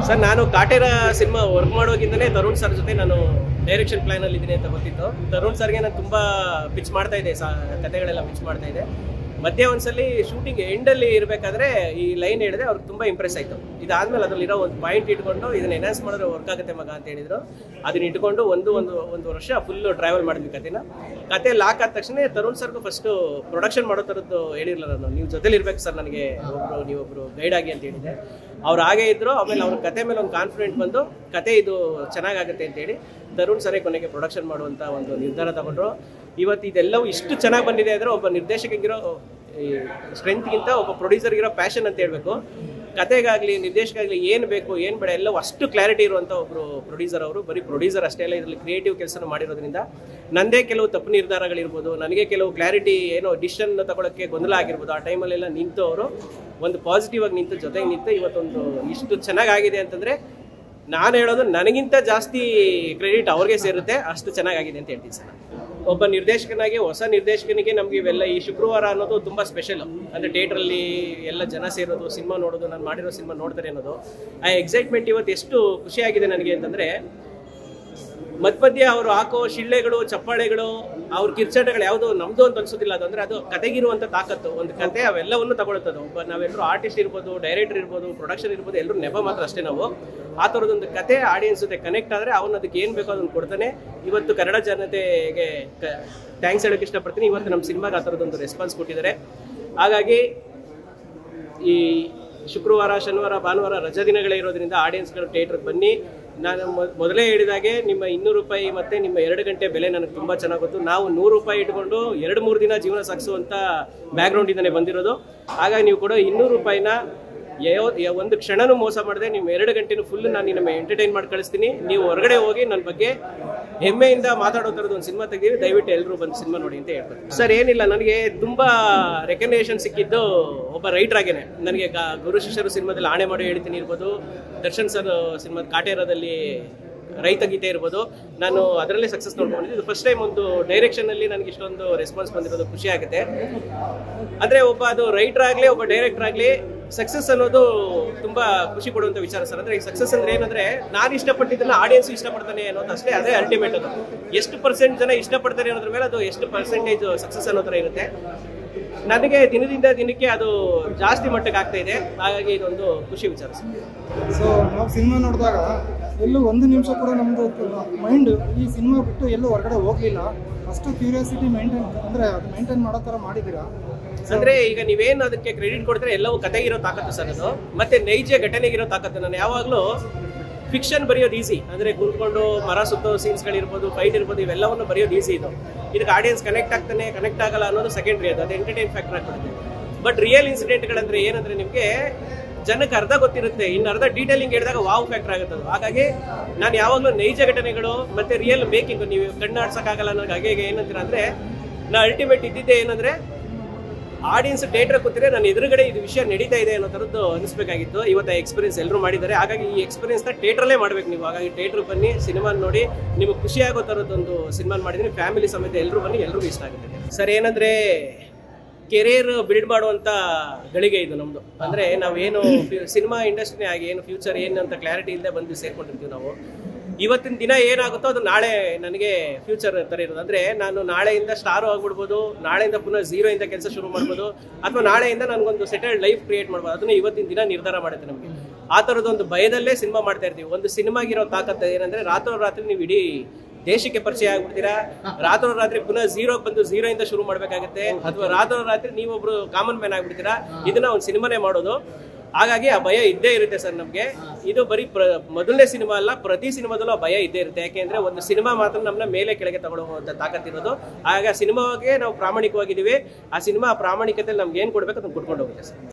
Sir ನಾನು Kaatera cinema work ಮಾಡೋಗಿಂದನೇ Tarun sir ಜೊತೆ ನಾನು ಡೈರೆಕ್ಷನ್ ಪ್ಲಾನಲ್ಲಿ ಇದ್ದೀನಿ ಅಂತ ಗೊತ್ತಿತ್ತು. ತರುಣ್ ಸರ್ಗೆ ನಾನು ತುಂಬ ಪಿಚ್ ಮಾಡ್ತಾ ಇದ್ದೆ, ಕತೆಗಳೆಲ್ಲ ಪಿಚ್ ಮಾಡ್ತಾ ಇದ್ದೆ. ಮಧ್ಯೆ ಒಂದ್ಸಲಿ ಶೂಟಿಂಗ್ ಎಂಡಲ್ಲಿ ಇರಬೇಕಾದ್ರೆ ಈ ಲೈನ್ ಹೇಳಿದೆ, ಅವ್ರಿಗೆ ತುಂಬ ಇಂಪ್ರೆಸ್ ಆಯಿತು. ಇದಾದ್ಮೇಲೆ ಅದರಲ್ಲಿರೋ ಒಂದು ಪಾಯಿಂಟ್ ಇಟ್ಕೊಂಡು ಇದನ್ನ ಎನ್ಹಾನ್ಸ್ ಮಾಡಿದ್ರೆ ವರ್ಕ್ ಆಗುತ್ತೆ ಮಗ ಅಂತ ಹೇಳಿದ್ರು. ಅದನ್ನ ಇಟ್ಕೊಂಡು ಒಂದು ವರ್ಷ ಫುಲ್ಲು ಟ್ರಾವೆಲ್ ಮಾಡಿದ್ವಿ ಕತೆನ. ಕತೆ ಲಾಕ್ ಆದ ತಕ್ಷಣ ತರುಣ್ ಸರ್ಗೂ ಫಸ್ಟು ಪ್ರೊಡಕ್ಷನ್ ಮಾಡೋ ಥರದ್ದು ಹೇಳಿರಲಿಲ್ಲ ನಾನು, ನೀವು ಜೊತೆಲಿ ಇರ್ಬೇಕು ಸರ್, ನನಗೆ ನೀವೊಬ್ರು ಗೈಡ್ ಆಗಿ ಅಂತ ಹೇಳಿದೆ. ಅವ್ರು ಹಾಗೇ ಇದ್ರು. ಆಮೇಲೆ ಅವ್ರ ಕತೆ ಮೇಲೆ ಒಂದು ಕಾನ್ಫಿಡೆಂಟ್ ಬಂದು ಕತೆ ಇದು ಚೆನ್ನಾಗಾಗುತ್ತೆ ಅಂತೇಳಿ ತರುಣ್ ಸರೇ ಕೊನೆಗೆ ಪ್ರೊಡಕ್ಷನ್ ಮಾಡುವಂಥ ಒಂದು ನಿರ್ಧಾರ ತಗೊಂಡ್ರು. ಇವತ್ತು ಇದೆಲ್ಲವೂ ಇಷ್ಟು ಚೆನ್ನಾಗಿ ಬಂದಿದೆ ಅಂದರೆ ಒಬ್ಬ ನಿರ್ದೇಶಕಗಿರೋ ಈ ಸ್ಟ್ರೆಂತ್ಗಿಂತ ಒಬ್ಬ ಪ್ರೊಡ್ಯೂಸರ್ಗಿರೋ ಪ್ಯಾಷನ್ ಅಂತ ಹೇಳಬೇಕು. ಕತೆಗಾಗಲಿ ನಿರ್ದೇಶಕಾಗಲಿ ಏನು ಬೇಕು ಏನು ಬೇಡ ಎಲ್ಲವೂ ಅಷ್ಟು ಕ್ಲಾರಿಟಿ ಇರುವಂಥ ಒಬ್ಬರು ಪ್ರೊಡ್ಯೂಸರ್. ಅವರು ಬರೀ ಪ್ರೊಡ್ಯೂಸರ್ ಅಷ್ಟೇ ಅಲ್ಲ, ಇದರಲ್ಲಿ ಕ್ರಿಯೇಟಿವ್ ಕೆಲಸ ಮಾಡಿರೋದ್ರಿಂದ ನಂದೇ ಕೆಲವು ತಪ್ಪು ನಿರ್ಧಾರಗಳಿರ್ಬೋದು, ನನಗೆ ಕೆಲವು ಕ್ಲಾರಿಟಿ ಏನೋ ಡಿಸಿಷನ್ ತಗೊಳ್ಳೋಕ್ಕೆ ಗೊಂದಲ ಆಗಿರ್ಬೋದು. ಆ ಟೈಮಲ್ಲೆಲ್ಲ ನಿಂತು ಅವರು ಒಂದು ಪಾಸಿಟಿವ್ ಆಗಿ ನಿಂತು ಜೊತೆಗೆ ನಿಂತು ಇವತ್ತೊಂದು ಇಷ್ಟು ಚೆನ್ನಾಗಾಗಿದೆ ಅಂತಂದರೆ ನಾನು ಹೇಳೋದು ನನಗಿಂತ ಜಾಸ್ತಿ ಕ್ರೆಡಿಟ್ ಅವ್ರಿಗೆ ಸೇರುತ್ತೆ, ಅಷ್ಟು ಚೆನ್ನಾಗಾಗಿದೆ ಅಂತ ಹೇಳ್ತೀನಿ ಸರ್. ಒಬ್ಬ ನಿರ್ದೇಶಕನಾಗಿ, ಹೊಸ ನಿರ್ದೇಶಕನಿಗೆ ನಮಗೆ ಇವೆಲ್ಲ ಈ ಶುಕ್ರವಾರ ಅನ್ನೋದು ತುಂಬ ಸ್ಪೆಷಲ್. ಅಂದರೆ ಥಿಯೇಟ್ರಲ್ಲಿ ಎಲ್ಲ ಜನ ಸೇರೋದು, ಸಿನಿಮಾ ನೋಡೋದು, ನಾನು ಮಾಡಿರೋ ಸಿನಿಮಾ ನೋಡ್ತಾರೆ ಅನ್ನೋದು, ಆ ಎಕ್ಸೈಟ್ಮೆಂಟ್ ಇವತ್ತು ಎಷ್ಟು ಖುಷಿಯಾಗಿದೆ ನನಗೆ ಅಂತಂದರೆ, ಮಧ್ಯ ಅವರು ಹಾಕೋ ಶಿಳ್ಳೆಗಳು, ಚಪ್ಪಾಳೆಗಳು, ಅವ್ರ ಕಿರ್ಚಾಟಗಳು ಯಾವುದು ನಮ್ಮದು ಅಂತ ಅನ್ಸೋದಿಲ್ಲ. ಅದು ಅಂದರೆ ಅದು ಕತೆಗಿರುವಂಥ ತಾಕತ್ತು. ಒಂದು ಕತೆ ಅವೆಲ್ಲವನ್ನು ತಗೊಳ್ತದೆ. ಒಬ್ಬ ನಾವೆಲ್ಲರೂ ಆರ್ಟಿಸ್ಟ್ ಇರ್ಬೋದು, ಡೈರೆಕ್ಟರ್ ಇರ್ಬೋದು, ಪ್ರೊಡಕ್ಷನ್ ಇರ್ಬೋದು, ಎಲ್ಲರೂ ನೆಪ ಮಾತ್ರ ಅಷ್ಟೇ ನಾವು. ಆ ಥರದೊಂದು ಕತೆ ಆಡಿಯನ್ಸ್ ಜೊತೆ ಕನೆಕ್ಟ್ ಆದರೆ ಅವನು ಅದಕ್ಕೆ ಏನು ಬೇಕೋ ಅದನ್ನು ಕೊಡ್ತಾನೆ. ಇವತ್ತು ಕನ್ನಡ ಜನತೆಗೆ ಥ್ಯಾಂಕ್ಸ್ ಹೇಳೋಕ್ಕೆ ಇಷ್ಟಪಡ್ತೀನಿ. ಇವತ್ತು ನಮ್ಮ ಸಿನಿಮಾಗೆ ಆ ಥರದೊಂದು ರೆಸ್ಪಾನ್ಸ್ ಕೊಟ್ಟಿದ್ದಾರೆ. ಹಾಗಾಗಿ ಈ ಶುಕ್ರವಾರ, ಶನಿವಾರ, ಭಾನುವಾರ ರಜಾ ದಿನಗಳೇ ಇರೋದ್ರಿಂದ ಆಡಿಯನ್ಸ್ಗಳು ಥಿಯೇಟ್ರಿಗೆ ಬನ್ನಿ. ನಾನು ಮೊದಲೇ ಹೇಳಿದಾಗೆ ನಿಮ್ಮ 200 ರೂಪಾಯಿ ಮತ್ತು ನಿಮ್ಮ 2 ಗಂಟೆ ಬೆಲೆ ನನಗೆ ತುಂಬ ಚೆನ್ನಾಗಿ ಗೊತ್ತು. ನಾವು 100 ರೂಪಾಯಿ ಇಟ್ಕೊಂಡು 2-3 ದಿನ ಜೀವನ ಸಾಗಿಸುವಂಥ ಬ್ಯಾಕ್ಗ್ರೌಂಡಿಂದಲೇ ಬಂದಿರೋದು. ಹಾಗಾಗಿ ನೀವು ಕೊಡೋ 200 ರೂಪಾಯಿನ ಒಂದು ಕ್ಷಣನೂ ಮೋಸ ಮಾಡಿದೆ. ನಿಮ್ಮ 2 ಗಂಟೆನೂ ಫುಲ್ ನಾನು ನಿಮ್ಮ ಎಂಟರ್ಟೈನ್ ಮಾಡಿ ಕಳಿಸ್ತೀನಿ. ನೀವು ಹೊರಗಡೆ ಹೋಗಿ ನನ್ನ ಬಗ್ಗೆ ಹೆಮ್ಮೆಯಿಂದ ಮಾತಾಡೋ ಥರದ್ದು ಒಂದು ಸಿನಿಮಾ ತೆಗೆದಿವಿ. ದಯವಿಟ್ಟು ಎಲ್ಲರೂ ಬಂದು ಸಿನಿಮಾ ನೋಡಿ ಅಂತ ಹೇಳ್ತಾರೆ. ಸರ್ ಏನಿಲ್ಲ, ನನಗೆ ತುಂಬ ರೆಕಗ್ನೇಷನ್ ಸಿಕ್ಕಿದ್ದು ಒಬ್ಬ ರೈಟರ್ ಆಗೇನೆ. ನನಗೆ ಗುರು ಶಿಷ್ಯರು ಸಿನಿಮಾದಲ್ಲಿ ಆಣೆ ಮಾಡಿ ಹೇಳ್ತೀನಿ ಇರ್ಬೋದು, ದರ್ಶನ್ ಸರ್ ಸಿನಿಮಾದ ಕಾಟೇರದಲ್ಲಿ ರೈತ ಗೀತೆ ಇರ್ಬೋದು, ನಾನು ಅದರಲ್ಲೇ ಸಕ್ಸಸ್ ನೋಡ್ಕೊಂಡಿದ್ದು. ಇದು ಫಸ್ಟ್ ಟೈಮ್ ಒಂದು ಡೈರೆಕ್ಷನಲ್ಲಿ ನನಗೆ ಇಷ್ಟೊಂದು ರೆಸ್ಪಾನ್ಸ್ ಬಂದಿರೋದು ಖುಷಿ ಆಗುತ್ತೆ. ಅಂದರೆ ಒಬ್ಬ ಅದು ರೈಟರ್ ಆಗಲಿ, ಒಬ್ಬ ಡೈರೆಕ್ಟರ್ ಆಗಲಿ, ಸಕ್ಸಸ್ ಅನ್ನೋದು ತುಂಬ ಖುಷಿ ಕೊಡುವಂಥ ವಿಚಾರ ಸರ್. ಅಂದರೆ ಈ ಸಕ್ಸಸ್ ಅಂದರೆ ಏನಂದರೆ ನಾನು ಇಷ್ಟಪಟ್ಟಿದ್ದನ್ನು ಆಡಿಯನ್ಸ್ ಇಷ್ಟಪಡ್ತಾನೆ ಅನ್ನೋದು ಅಷ್ಟೇ, ಅದೇ ಅಲ್ಟಿಮೇಟ್. ಅದು ಎಷ್ಟು % ಜನ ಇಷ್ಟಪಡ್ತಾರೆ ಅನ್ನೋದ್ರ ಮೇಲೆ ಅದು ಎಷ್ಟು ಪರ್ಸೆಂಟೇಜ್ ಸಕ್ಸಸ್ ಅನ್ನೋ ಥರ ಇರುತ್ತೆ. ನನಗೆ ದಿನದಿಂದ ದಿನಕ್ಕೆ ಅದು ಜಾಸ್ತಿ ಮಟ್ಟಕ್ಕೆ ಆಗ್ತಾ ಇದೆ. ಹಾಗಾಗಿ ಇದೊಂದು ಖುಷಿ ವಿಚಾರ ಸರ್. ಸೊ ನಾವು ಸಿನಿಮಾ ನೋಡಿದಾಗ ಎಲ್ಲೂ ಒಂದು ನಿಮಿಷ ಕೂಡ ನಮ್ಮದು ಮೈಂಡ್ ಈ ಸಿನಿಮಾ ಬಿಟ್ಟು ಎಲ್ಲೂ ಹೊರಗಡೆ ಹೋಗಲಿಲ್ಲ. ಅಷ್ಟು ಕ್ಯೂರಿಯಾಸಿಟಿ ಮೇಂಟೈನ್ ಮಾಡೋ ಥರ ಮಾಡಿದ್ದೀರಾ. ಅಂದರೆ ಈಗ ನೀವೇನು ಅದಕ್ಕೆ ಕ್ರೆಡಿಟ್ ಕೊಡ್ತಾರೆ ಎಲ್ಲವೂ ಕತೆಗಿರೋ ತಾಕತ್ತು ಸರ್ ಅದು, ಮತ್ತು ನೈಜ ಘಟನೆಗಿರೋ ತಾಕತ್ತು. ನಾನು ಯಾವಾಗಲೂ ಫಿಕ್ಷನ್ ಬರೆಯೋದು ಈಸಿ, ಅಂದರೆ ಕೂತ್ಕೊಂಡು ಮರ ಸುತ್ತೋ ಸೀನ್ಸ್ಗಳಿರ್ಬೋದು, ಫೈಟ್ ಇರ್ಬೋದು, ಇವೆಲ್ಲವನ್ನು ಬರೆಯೋದು ಈಸಿ. ಇದಕ್ಕೆ ಆಡಿಯನ್ಸ್ ಕನೆಕ್ಟ್ ಆಗ್ತಾನೆ ಕನೆಕ್ಟ್ ಆಗಲ್ಲ ಅನ್ನೋದು ಸೆಕೆಂಡ್ರಿ. ಅದು ಎಂಟರ್ಟೈನ್ ಫ್ಯಾಕ್ಟರ್ ಆಗ್ಬಿಡುತ್ತೆ. ಬಟ್ ರಿಯಲ್ ಇನ್ಸಿಡೆಂಟ್ಗಳಂದ್ರೆ ಏನಂದರೆ ನಿಮಗೆ ಜನಕ್ಕೆ ಅರ್ಧ ಗೊತ್ತಿರುತ್ತೆ, ಇನ್ನು ಅರ್ಧ ಡೀಟೇಲಿಂಗ್ ಹೇಳಿದಾಗ ವಾವ್ ಫ್ಯಾಕ್ಟರ್ ಆಗುತ್ತೆ ಅದು. ಹಾಗಾಗಿ ನಾನು ಯಾವಾಗಲೂ ನೈಜ ಘಟನೆಗಳು ಮತ್ತು ರಿಯಲ್ ಮೇಕಿಂಗ್, ನೀವು ಕಣ್ಣಾಡ್ಸೋಕ್ಕಾಗಲ್ಲ ನನಗೆ ಹಾಗೆ ಏನಂತೀರ ಅಂದರೆ, ನಾ ಅಲ್ಟಿಮೇಟ್ ಇದ್ದಿದ್ದೆ ಏನಂದರೆ ಆಡಿಯನ್ಸ್ ಥಿಯೇಟರ್ ಕೂತಿದ್ರೆ ನನ್ನ ಎದುರುಗಡೆ ಇದು ವಿಷಯ ನಡೀತಾ ಇದೆ ಅನ್ನೋ ಥರದ್ದು ಅನಿಸ್ಬೇಕಾಗಿತ್ತು. ಇವತ್ತು ಎಕ್ಸ್ಪೀರಿಯನ್ಸ್ ಎಲ್ಲರೂ ಮಾಡಿದ್ದಾರೆ. ಹಾಗಾಗಿ ಈ ಎಕ್ಸ್ಪೀರಿಯನ್ಸ್ನ ಥಿಯೇಟ್ರಲ್ಲೇ ಮಾಡಬೇಕು ನೀವು. ಹಾಗಾಗಿ ಥಿಯೇಟ್ರಿಗೆ ಬನ್ನಿ, ಸಿನಿಮಾ ನೋಡಿ, ನಿಮಗೆ ಖುಷಿ ಆಗೋ ಥರದ್ದೊಂದು ಸಿನಿಮಾ ಮಾಡಿದ್ದೀನಿ. ಫ್ಯಾಮಿಲಿ ಸಮೇತ ಎಲ್ಲರೂ ಬನ್ನಿ, ಎಲ್ರಿಗೂ ಇಷ್ಟ ಆಗುತ್ತೆ ಸರ್. ಏನಂದರೆ ಕೆರಿಯರ್ ಬಿಲ್ಡ್ ಮಾಡುವಂಥ ಗಳಿಗೆ ಇದು ನಮ್ಮದು. ಅಂದರೆ ನಾವೇನು ಸಿನಿಮಾ ಇಂಡಸ್ಟ್ರಿನೇ ಆಗಿ ಏನು ಫ್ಯೂಚರ್ ಏನು ಅಂತ ಕ್ಲಾರಿಟಿ ಇಲ್ಲದೆ ಬಂದು ಸೇರ್ಕೊಂಡಿರ್ತೀವಿ ನಾವು. ಇವತ್ತಿನ ದಿನ ಏನಾಗುತ್ತೋ ಅದು ನಾಳೆ ನನಗೆ ಫ್ಯೂಚರ್ ಥರ ಇರೋದು. ಅಂದರೆ ನಾನು ನಾಳೆಯಿಂದ ಸ್ಟಾರು ಆಗ್ಬಿಡ್ಬೋದು, ನಾಳೆಯಿಂದ ಪುನಃ ಝೀರೋಯಿಂದ ಕೆಲಸ ಶುರು ಮಾಡ್ಬೋದು, ಅಥವಾ ನಾಳೆಯಿಂದ ನನಗೊಂದು ಸೆಟಲ್ಡ್ ಲೈಫ್ ಕ್ರಿಯೇಟ್ ಮಾಡ್ಬೋದು. ಅದನ್ನು ಇವತ್ತಿನ ದಿನ ನಿರ್ಧಾರ ಮಾಡುತ್ತೆ ನಮಗೆ. ಆ ಥರದೊಂದು ಭಯದಲ್ಲೇ ಸಿನಿಮಾ ಮಾಡ್ತಾ ಇರ್ತೀವಿ. ಒಂದು ಸಿನಿಮಾಗಿರೋ ತಾಕತ್ತು ಏನಂದರೆ ರಾತ್ರಿ ನೀವು ಇಡೀ ದೇಶಕ್ಕೆ ಪರಿಚಯ ಆಗ್ಬಿಡ್ತೀರಾ. ರಾತ್ರಿ ಪುನಃ ಝೀರೋಗೆ ಬಂದು ಝೀರೋಯಿಂದ ಶುರು ಮಾಡಬೇಕಾಗುತ್ತೆ, ಅಥವಾ ರಾತ್ರಿ ನೀವೊಬ್ರು ಕಾಮನ್ ಮ್ಯಾನ್ ಆಗ್ಬಿಡ್ತೀರಾ. ಇದನ್ನ ಒಂದು ಸಿನಿಮಾನೇ ಮಾಡೋದು. ಹಾಗಾಗಿ ಆ ಭಯ ಇದ್ದೇ ಇರುತ್ತೆ ಸರ್ ನಮಗೆ. ಇದು ಬರೀ ಮೊದಲನೇ ಸಿನಿಮಾ ಅಲ್ಲ, ಪ್ರತಿ ಸಿನಿಮಾದಲ್ಲೂ ಆ ಭಯ ಇದ್ದೇ ಇರುತ್ತೆ. ಯಾಕೆಂದರೆ ಒಂದು ಸಿನಿಮಾ ಮಾತ್ರ ನಮ್ಮನ್ನ ಮೇಲೆ ಕೆಳಗೆ ತಗೊಳ್ಳೋವಂಥ ತಾಕತ್ತಿರೋದು. ಹಾಗಾಗಿ ಆ ಸಿನಿಮಾಗೆ ನಾವು ಪ್ರಾಮಾಣಿಕವಾಗಿದ್ದೀವಿ. ಆ ಸಿನಿಮಾ ಪ್ರಾಮಾಣಿಕತೆಯಲ್ಲಿ ನಮ್ಗೆ ಏನು ಕೊಡಬೇಕು ಅದನ್ನು ಕೊಟ್ಕೊಂಡು ಹೋಗುತ್ತೆ ಸರ್.